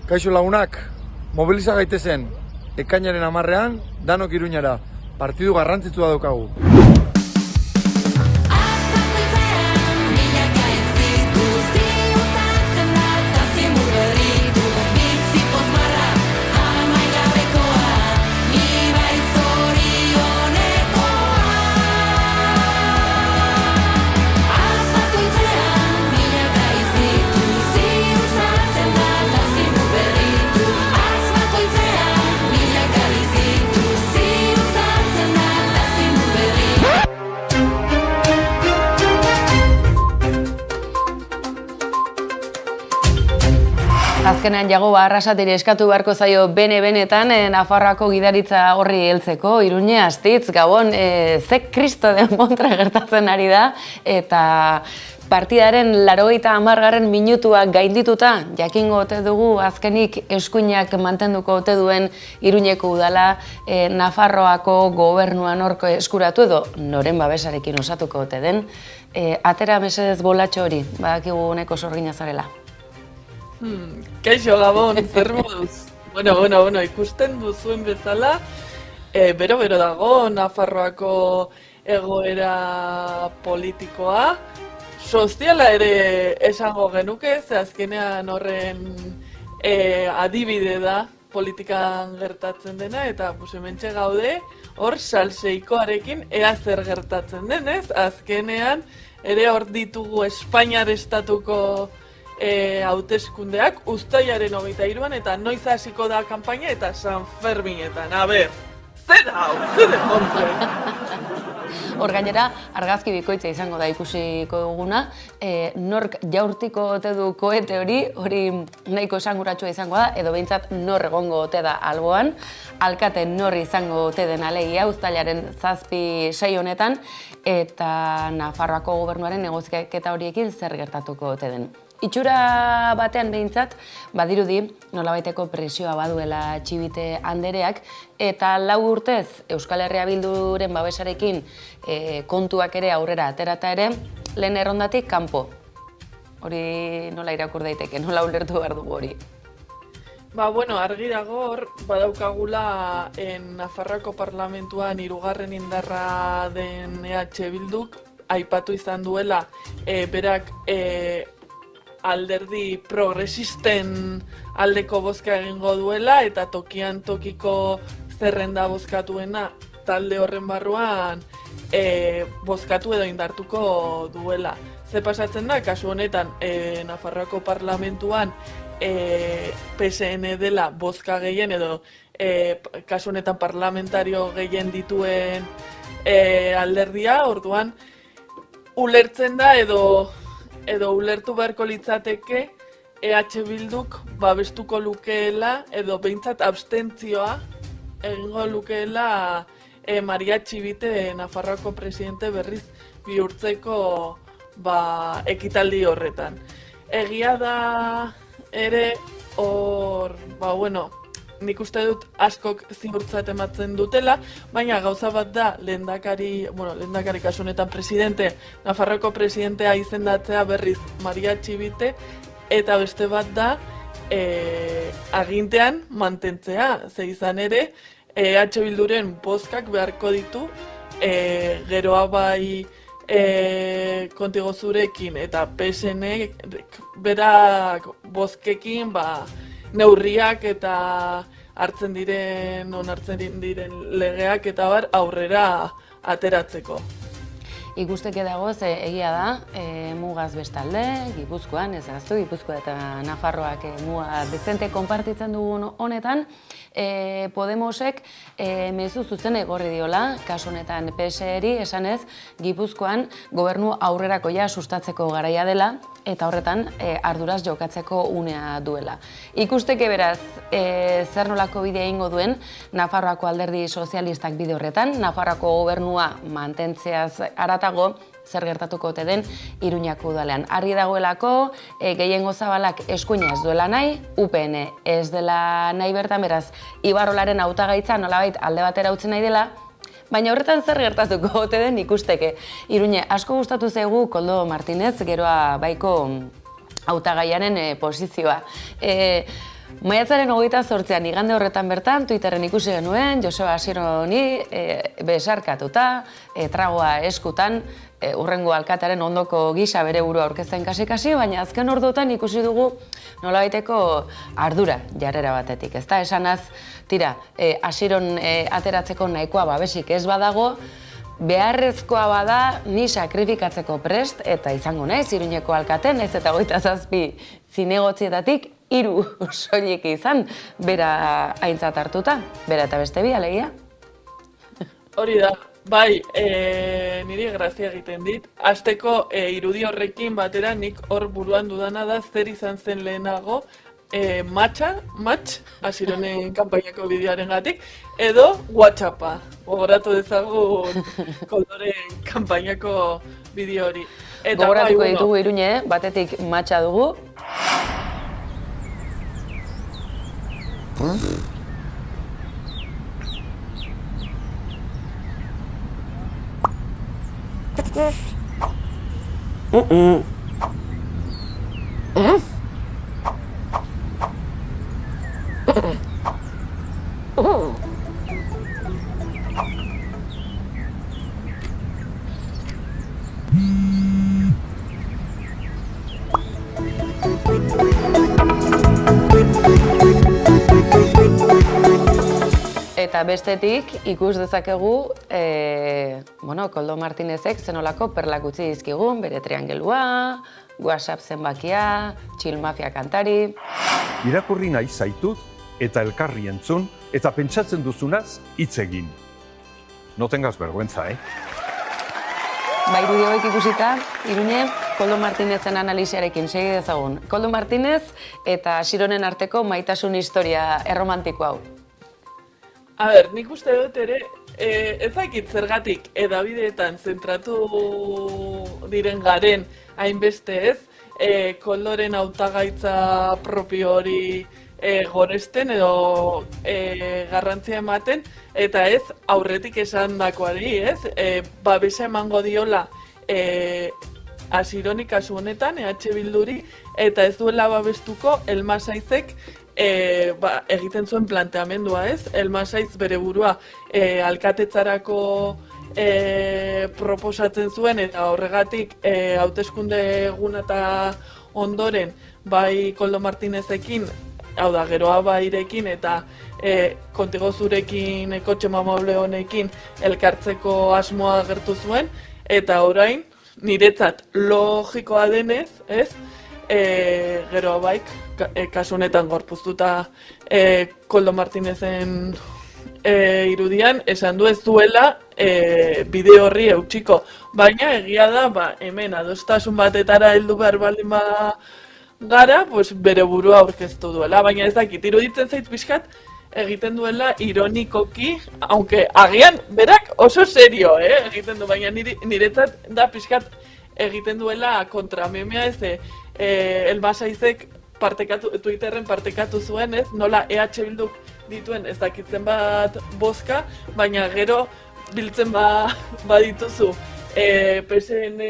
Kaixo lagunak, mobiliza gaitezen, ekainaren 10ean, danok Iruñara, partidu garrantzitsua daukagu. Azkenean Jagoba Arrasateri eskatu beharko zaio benetan Nafarroako gidaritza horri heltzeko, Iruñe, Astitz, Gabon, ze kristo den montra gertatzen ari da, eta partidaren 80. minutua gaindituta, jakingo ote dugu azkenik eskuinak mantenduko ote duen Iruñeko udala Nafarroako gobernuan horko eskuratu edo noren babesarekin osatuko ote den. Atera mesedez bolatxo hori, badakigu honeko sorgina zarela. Kaixo Gabon, zer moduz? Bueno, ikusten duzuen bezala, bero dago Nafarroako egoera politikoa, soziala ere esango genuke, ze azkenean horren adibide da politikan gertatzen dena, eta hementxe gaude, hor salseikoarekin ea zer gertatzen denez, azkenean ere hor ditugu Espainiar estatuko hauteskundeak uztailaren 23an eta noiz hasiko da kanpaina eta San Ferminetan. A ber, zer hau, zer demontre? Hor gainera, argazki bikoitza izango da ikusiko duguna, nork jaurtiko ote du koete hori nahiko esanguratsua izango da, edo behintzat nor egongo ote da alboan, alkate nor izango ote den alegia uztailaren 7-6 honetan, eta Nafarroako gobernuaren negoziaketa horiekin zer gertatuko ote den. Itxura batean behintzat, badirudi nolabaiteko presioa baduela Txibite andereak, eta 4 urtez Euskal Herria Bilduren babesarekin kontuak ere aurrera aterata ere, lehen errondatik kanpo. Hori nola irakur daiteke, nola ulertu behar dugu hori? Argi dago hor, badaukagula Nafarroako parlamentuan 3. indarra den EH Bilduk, aipatu izan duela, berak alderdi progresisten aldeko bozka egingo duela eta tokian tokiko zerrenda bozkatuena talde horren barruan bozkatu edo indartuko duela. Ze pasatzen da, kasu honetan Nafarroako parlamentuan PSN dela bozka gehien edo kasu honetan parlamentario gehien dituen alderdia, orduan ulertzen da edo ulertu beharko litzateke EH Bilduk babestuko lukeela edo behintzat abstentzioa egingo lukeela Maria Txibite Nafarroako presidente berriz bihurtzeko ekitaldi horretan. Egia da ere hor, nik uste dut askok ziurtzat ematzen dutela, baina gauza bat da lehendakari kasu honetan presidente, Nafarroako presidentea izendatzea berriz Maria Txibite, eta beste bat da agintean mantentzea, ze izan ere, EH Bilduren bozkak beharko ditu, geroa bai Kontigo Zurekin eta PSN berak bozkekin neurriak eta hartzen diren legeak eta aurrera ateratzeko. Ikusteke dagoz, egia da, mugaz bestalde, Gipuzkoan, ez aztu, Gipuzkoa eta Nafarroak muga dezente konpartitzen dugun honetan, Podemosek mezu zuzen egorri diola, kasu honetan PSeri esanez, Gipuzkoan gobernu aurrerakoia sustatzeko garaia dela, eta horretan arduraz jokatzeko unea duela. Ikusteke beraz, zer nolako bidea egingo duen, Nafarroako alderdi sozialistak bide horretan, Nafarroako gobernua mantentzeaz aratago, zer gertatuko ote den Iruñako udalean. Argi dagoelako, gehiengo zabalak eskuina ez duela nahi, UPN ez dela nahi bertan, beraz, Ibarrolaren hautagaitza nolabait alde batera utzi nahi dela, baina horretan zer gertatuko ote den ikusteke. Iruñe, asko gustatu zaigu Koldo Martinez, geroa baiko hautagaiaren posizioa. Maiatzaren 28an igande horretan bertan, Twitterren ikusi genuen, Joseba Asironi besarkatuta, tragoa eskutan, hurrengo alkatearen ondoko gisa bere burua aurkezten kasi-kasi, baina azken orduotan ikusi dugu nolabaiteko ardura jarrera batetik. Ez da, esanaz, tira, Asiron ateratzeko nahikoa babesik ez badago, beharrezkoa bada ni sakrifikatzeko prest, eta izango naiz, Iruñeko alkaten, ez eta 27 zinegotzietatik, 3 soilik izan, bera aintzat hartuta, bera eta beste bi, alegia. Hori da, bai, niri grazia egiten dit. Hasteko irudi horrekin batera nik hor buruan dudana da zer izan zen lehenago match, Asironen kanpainako bideoaren gatik, edo WhatsAppa. Gogoratu dezagun Koldoren kanpainako bideo hori. Gogoratuko ditugu Iruñe, batetik matcha dugu. Eta bestetik ikus dezakegu, Koldo Martinezek zenolako perlak utzi dizkigun, bere triangelua, WhatsApp zenbakia, Chill Mafia kantari. Irakurri nahi zaitut eta elkarri entzun eta pentsatzen duzunaz hitz egin. No tengas vergüenza, Irudi hauek ikusita, Iruñe, Koldo Martinezen analisiarekin segi dezagun. Koldo Martinez eta Asironen arteko maitasun historia erromantiko hau. A ber, nik uste dut ere, ez dakit zergatik edabideetan zentratu diren garen hainbeste ez, Koldoren hautagaitza propio hori goresten edo garrantzia ematen, eta ez aurretik esandakoari, ez? Babesa emango diola Asironi kasu honetan, EH Bilduri, eta ez duela babestuko Elmasaizek egiten zuen planteamendua, ez? Elmasaiz bere burua alkatetzarako proposatzen zuen, eta horregatik hauteskunde eguna eta ondoren bai Koldo Martinezekin, hau da, geroa bairekin eta Contigo zurekin, kotxe mamable honekin elkartzeko asmoa agertu zuen, eta orain, niretzat logikoa denez, ez? Geroa baik, kasu honetan gorpuztuta Koldo Martinezen irudian, esan du ez duela bideo horri eutxiko. Baina egia da, hemen adostasun batetara heldu behar baldin gara, bere burua aurkeztu duela. Baina ez dakit, iruditzen zait pixkat egiten duela ironikoki, aunque agian berak oso serio egiten du, baina niretzat da pixkat egiten duela kontramemea ez Elmasaizek Twitterren partekatu zuen, ez? Nola EH Bilduk dituen ez dakitzen bat bozka, baina gero biltzen badituzu PSN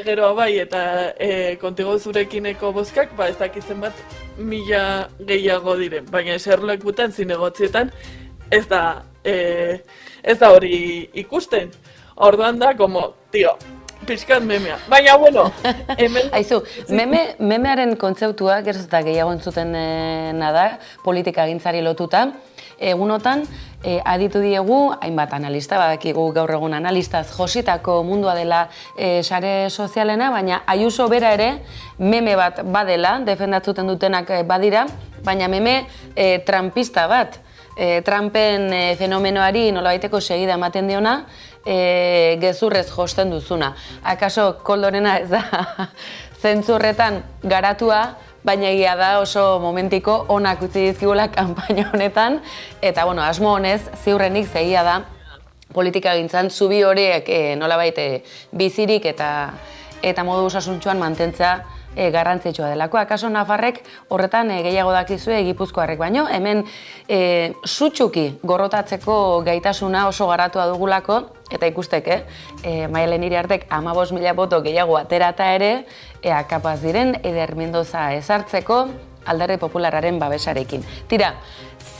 geroa bai eta Contigo zurekineko bozkak, ez dakitzen bat 1000 gehiago diren, baina eserlekutan zinegotzietan ez da hori ikusten. Orduan da, como, tio, pixkat memea. Baina, bueno, hemen... Aizu, memearen kontzeptua, geroz eta gehiago entzuten da, politika gintzari lotuta, egunotan aditu diegu, hainbat analista, badakigu gaur egun analistaz jositako mundua dela sare sozialena, baina Ayuso bera ere meme bat badela, defendatzuten dutenak badira, baina meme trumpista bat. Trumpen fenomenoari nolabaiteko segida ematen diona, gezurrez josten duzuna. Akaso Koldorena ez da zentzurretan garatua, baina egia da oso momentiko onak utzi dizkigula kanpaina honetan, eta asmo honez ziurrenik zegia da politika gintzan zubi horiek nolabait bizirik eta modu osasuntsuan mantentzea garrantzitsua delako. Akaso Nafarrek horretan gehiago dakizue Gipuzkoarrek baino, hemen sutsuki gorrotatzeko gaitasuna oso garatua dugulako, eta ikustek, Maialen Iriartek 15.000 boto gehiago aterata ere, kapaz diren Eider Mendoza ezartzeko, Alderdi Popularraren babesarekin. Tira,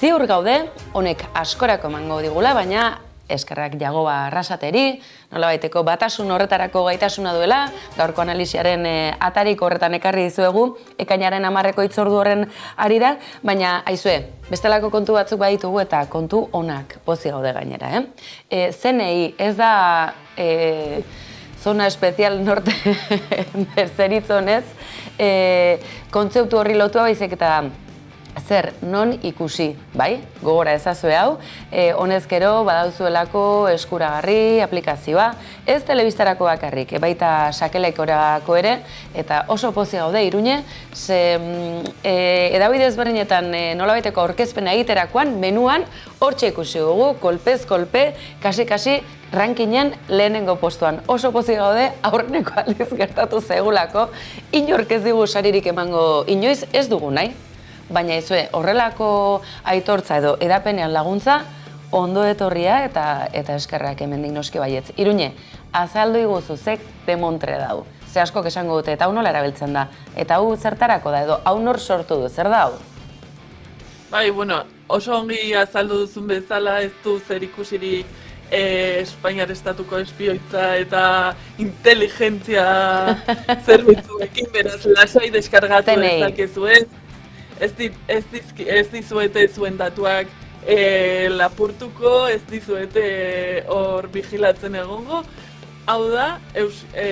ziur gaude, honek askorako emango digula, baina eskerrak Jagoba Arrasateri, nolabaiteko batasun horretarako gaitasuna duela, gaurko analisiaren atariko horretan ekarri dizuegu, ekainaren 10 hitzordu horren arira, baina aizue, bestelako kontu batzuk baditugu eta kontu onak pozik gaude gainera. Zenei ez da zona espezial norte zeritzonez, kontzeptu horri lotua baizik eta zer, non ikusi, bai? Gogora ezazue hau, honezkero badauzuelako eskuragarri aplikazioa, ez telebistarako bakarrik, baita sakelekorako ere, eta oso pozik gaude Iruñe, ze edabide ezberdinetan nolabaiteko aurkezpena egiterakoan, menuan, hortxe ikusi dugu, kolpez kolpe, kasi rankinen lehenengo postuan. Oso pozik gaude, aurreneko aldiz gertatu zegulako, inork ez digu saririk emango inoiz ez dugu nahi. Baina izue, horrelako aitortza edo edapenean laguntza, ondo etorria eta eskerrak hemendik noski baietz. Iruñe, azaldu iguzu zek demontre dau. Ze askok esango dute, eta hau nola erabiltzen da. Eta hau zertarako da edo, hau nor sortu du, zer da hau? Bai, bueno, oso ongi azaldu duzun bezala ez du zer ikusirik Espainiar estatuko espioitza eta inteligentzia zerbitzuekin, beraz lasai deskargatu dezakezue. Ez dizuete zuen datuak lapurtuko, ez dizuete hor vigilatzen egongo. Hau da,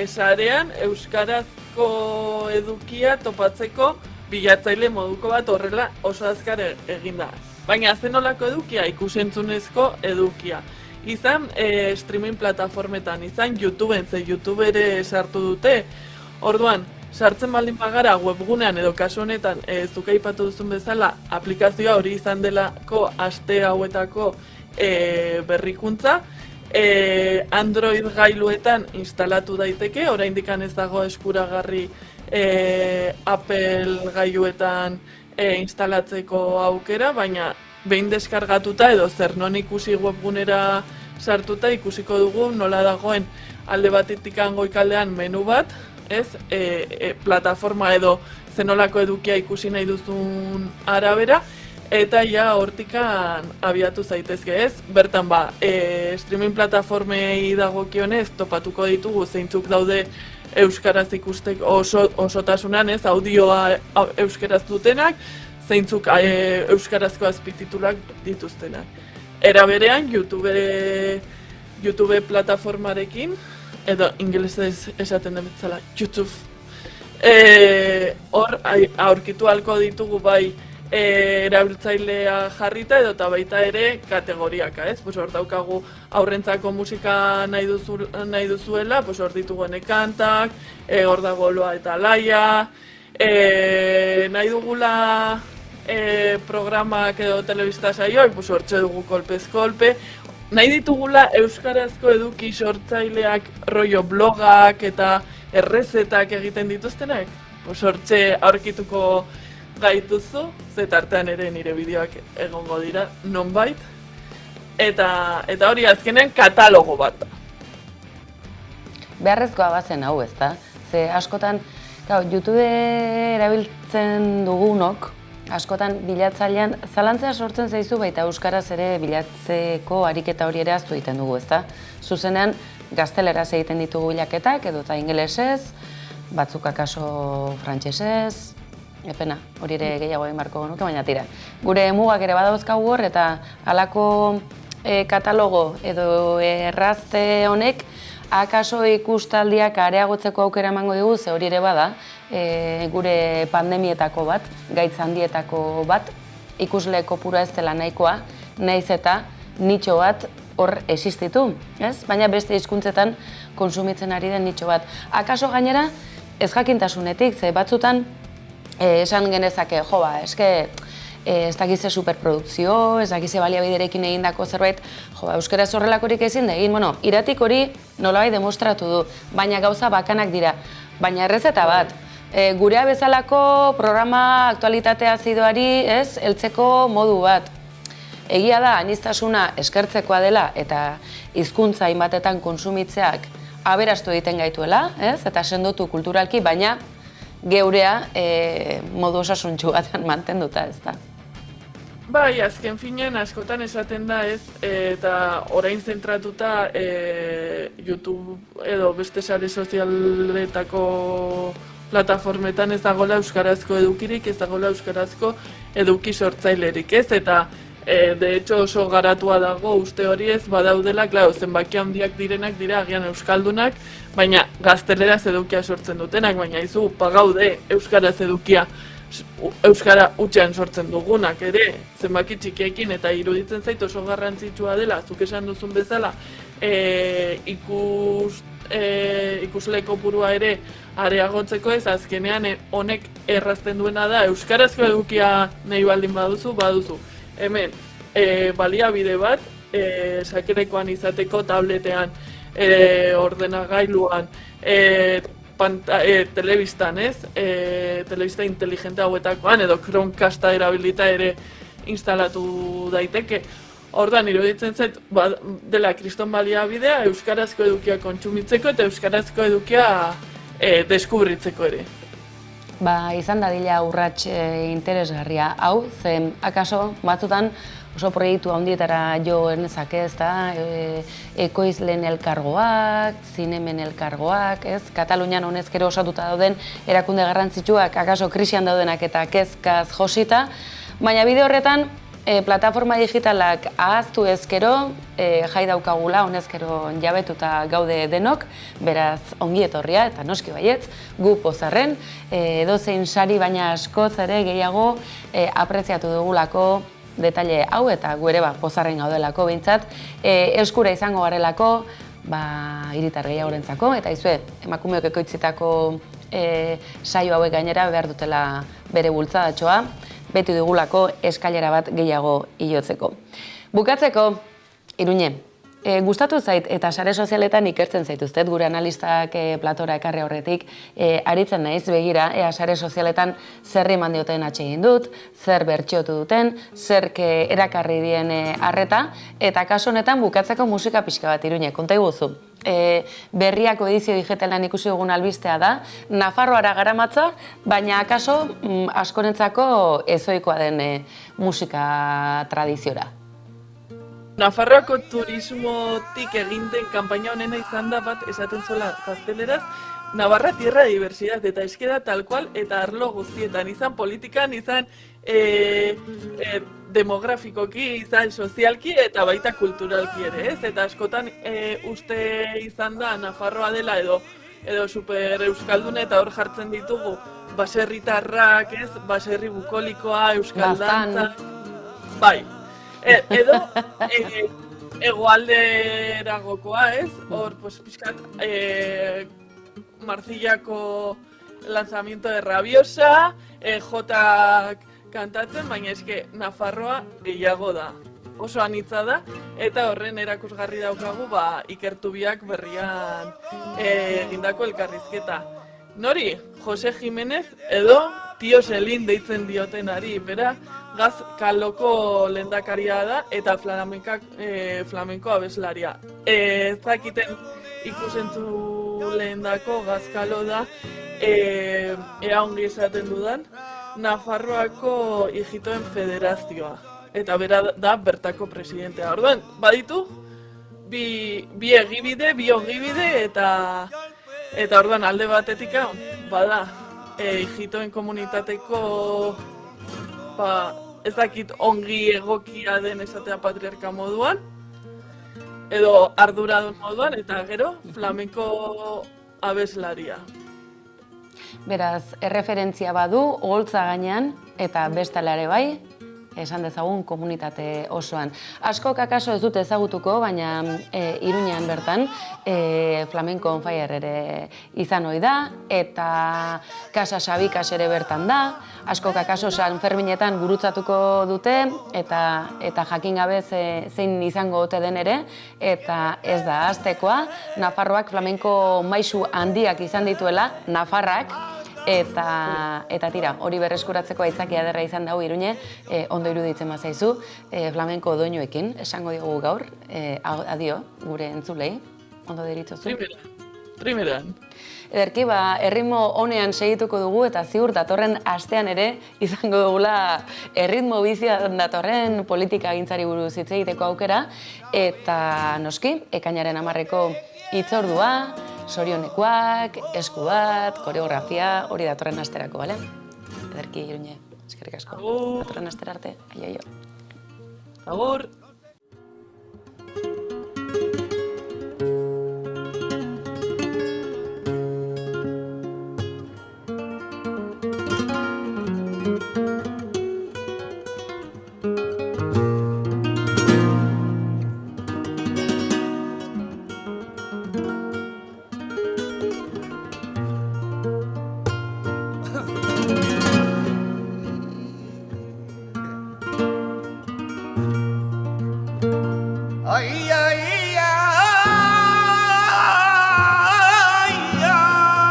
sarean euskarazko edukia topatzeko bilatzaile moduko bat horrela oso azkar eginda. Baina zenolako edukia, ikusentzunezko edukia. Izan streaming plataformetan, izan YouTubeen, ze YouTube ere sartu dute. Orduan, sartzen baldin bagara webgunean edo kasu honetan zuk aipatu duzun bezala aplikazioa hori izan delako aste hauetako berrikuntza, Android gailuetan instalatu daiteke, oraindik ez dago eskuragarri Apple gailuetan instalatzeko aukera, baina behin deskargatuta edo zer non ikusi webgunera sartuta ikusiko dugu nola dagoen alde batetik goikaldean menu bat, ez, plataforma edo zenolako edukia ikusi nahi duzun arabera, eta ja hortikan abiatu zaitezke, ez? Bertan ba, streaming plataformei dagokionez topatuko ditugu zeintzuk daude euskaraz ikusteko osotasunan, ez, audioa euskaraz dutenak, zeintzuk euskarazko azpititulak dituztenak. Era berean, YouTube plataformarekin, edo ingelesez esaten den bezala, YouTube. Hor, aurkitu ahalko ditugu bai erabiltzailea jarrita edo eta baita ere kategoriaka, ez? Hor daukagu aurrentzako musika nahi duzuela, hor ditugu kantak, hor dago Loa eta Laia, nahi dugula programak edo telebista saioak, hortxe dugu kolpez kolpe, nahi ditugula euskarazko eduki sortzaileak rollo blogak eta errezetak egiten dituztenak, hortxe aurkituko gaituzu, ze tartean ere nire bideoak egongo dira nonbait, eta hori azkenen katalogo bat da. Beharrezkoa bazen hau, ezta? Ze askotan, YouTube erabiltzen dugunok, askotan bilatzailean zalantzea sortzen zaizu baita euskaraz ere bilatzeko ariketa hori ere ahaztu egiten dugu, ezta? Zuzenean gazteleraz egiten ditugu bilaketak edo eta ingelesez, batzuk akaso frantsesez, epena, hori ere gehiago egin beharko genuke, baina tira. Gure mugak ere badauzkagu hor eta halako katalogo edo errazte honek akaso ikustaldiak areagotzeko aukera emango digu, ze hori ere bada, gure pandemietako bat, gaitz handietako bat, ikusle kopurua ez dela nahikoa, nahiz eta nitxo bat hor existitu, ez? Baina beste hizkuntzetan kontsumitzen ari den nitxo bat. Akaso gainera, ez jakintasunetik, ze batzutan esan genezake, jo ba, eske ez dakize superprodukzio, ez dakize baliabiderekin egindako zerbait, jo, euskaraz horrelakorik ezin da egin, bueno, iratik hori nolabait demostratu du, baina gauza bakanak dira, baina errezeta bat, gurea bezalako programa aktualitatea zidoari, ez, heltzeko modu bat. Egia da, aniztasuna eskertzekoa dela eta hizkuntza hainbatetan kontsumitzeak aberastu egiten gaituela, ez, eta sendotu kulturalki, baina geurea modu osasuntsu batean mantenduta, ez da. Bai, azken finean askotan esaten da ez, eta orain zentratuta YouTube edo beste sare sozialetako plataformetan ez dagoela euskarazko edukirik, ez dagoela euskarazko eduki sortzailerik, ez? Eta de hecho oso garatua dago uste hori ez badaudela, claro, zenbaki handiak direnak dira agian euskaldunak, baina gazteleraz edukia sortzen dutenak, baina izu pagaude euskaraz edukia euskara hutsean sortzen dugunak ere, zenbaki txikiekin, eta iruditzen zait oso garrantzitsua dela, zuk esan duzun bezala, ikusle kopurua ere areagotzeko ez, azkenean honek errazten duena da, euskarazko edukia nahi baldin baduzu. Hemen, baliabide bat, sakerekoan izateko tabletean, ordenagailuan, telebistan, ez? Telebista inteligente hauetakoan, edo Chromecasta erabilita ere instalatu daiteke. Orduan, iruditzen zait, dela kriston baliabidea, euskarazko edukia kontsumitzeko eta euskarazko edukia deskubritzeko ere. Izan dadila urrats interesgarria hau, zen akaso batzutan oso proiektu handietara jo ernezake, ez da, ekoizleen elkargoak, zinemen elkargoak, ez? Katalunian honezkero osatuta dauden erakunde garrantzitsuak, akaso krisian daudenak eta kezkaz josita, baina bide horretan, plataforma digitalak ahaztu ezkero, jai daukagula honezkero jabetuta gaude denok, beraz ongi etorria eta noski baietz, gu pozarren, edozein sari baina askoz ere gehiago apreziatu dugulako detaile hau eta gu ere pozarren gaudelako behintzat, eskura izango garelako, hiritar gehiagorentzako, eta izue, emakumeok ekoitzitako saio hauek gainera behar dutela bere bultzadatxoa, beti dugulako eskailera bat gehiago ilotzeko. Bukatzeko, Iruñe, gustatu zait eta sare sozialetan ikertzen zaituztet gure analistak platora ekarri horretik, aritzen naiz begira, ea sare sozialetan zer eman dioten atsegin dut, zer bertsiotu duten, zerk erakarri dien arreta, eta kasu honetan bukatzeko musika pixka bat, Iruñe, konta iguzu. Berriako edizio digitalan ikusi dugun albistea da, Nafarroara garamatza, baina akaso askorentzako ezoikoa den musika tradiziora. Nafarroako turismotik egin den kanpaina honena izan da bat esaten zola gazteleraz, Navarra tierra de diversidad, eta eskeda tal cual, eta arlo guztietan, izan politikan, izan demografikoki, izan sozialki, eta baita kulturalki ere, ez? Eta askotan uste izan da Nafarroa dela edo super euskaldune eta hor jartzen ditugu baserritarrak, ez? Baserri bukolikoa, euskal dantza, bai. Edo hegoalderagokoa, ez? Hor, pixkat, Marcillako lanzamiento de Rabiosa, Jotak kantatzen, baina eske Nafarroa gehiago da. Oso anitza da, eta horren erakusgarri daukagu ikertubiak berrian egindako elkarrizketa. Nori, Jose Jimenez edo Tio Selin deitzen diotenari, bera Gazkaloko lehendakaria da eta flamenko abeslaria. Ez dakiten ikusentzu lehendako Gazkalo da, ea ongi esaten dudan, Nafarroako Ijitoen Federazioa. Eta bera da bertako presidentea. Orduan, baditu, bi egibide, bi ogibide, eta orduan alde batetik bada, Ijitoen komunitateko, ez dakit ongi egokia den esatea patriarka moduan, edo arduradun moduan, eta gero flamenko abeslaria. Beraz, erreferentzia badu, oholtza gainean, eta bestela ere bai, esan dezagun komunitate osoan. Askok akaso ez dute ezagutuko, baina Iruñean bertan flamenko on fire ere izan ohi da, eta Casa Sabikas ere bertan da, askok akaso San Ferminetan gurutzatuko dute, eta jakin gabe zein izango ote den ere, eta ez da aztekoa, Nafarroak flamenko maisu handiak izan dituela, Nafarrak, eta tira, hori berreskuratzeko aitzakia ederra izan dago Iruñe, ondo iruditzen bazaizu, flamenko doinuekin, esango diogu gaur, adio, gure entzulei, ondo deritzozu. primeran. Ederki, erritmo honean segituko dugu eta ziur datorren astean ere izango dugula erritmo bizian datorren politika gintzari buruz hitz egiteko aukera eta noski, ekainaren 10ko hitzordua, sorionekoak, esku bat, koreografia, hori datorren asterako, bale? Ederki, Iruñe, eskerrik asko. Agur. Datorren astera arte, aio. Agur! Ay, ay, ay, ay.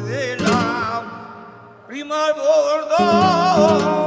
De la prima al bordo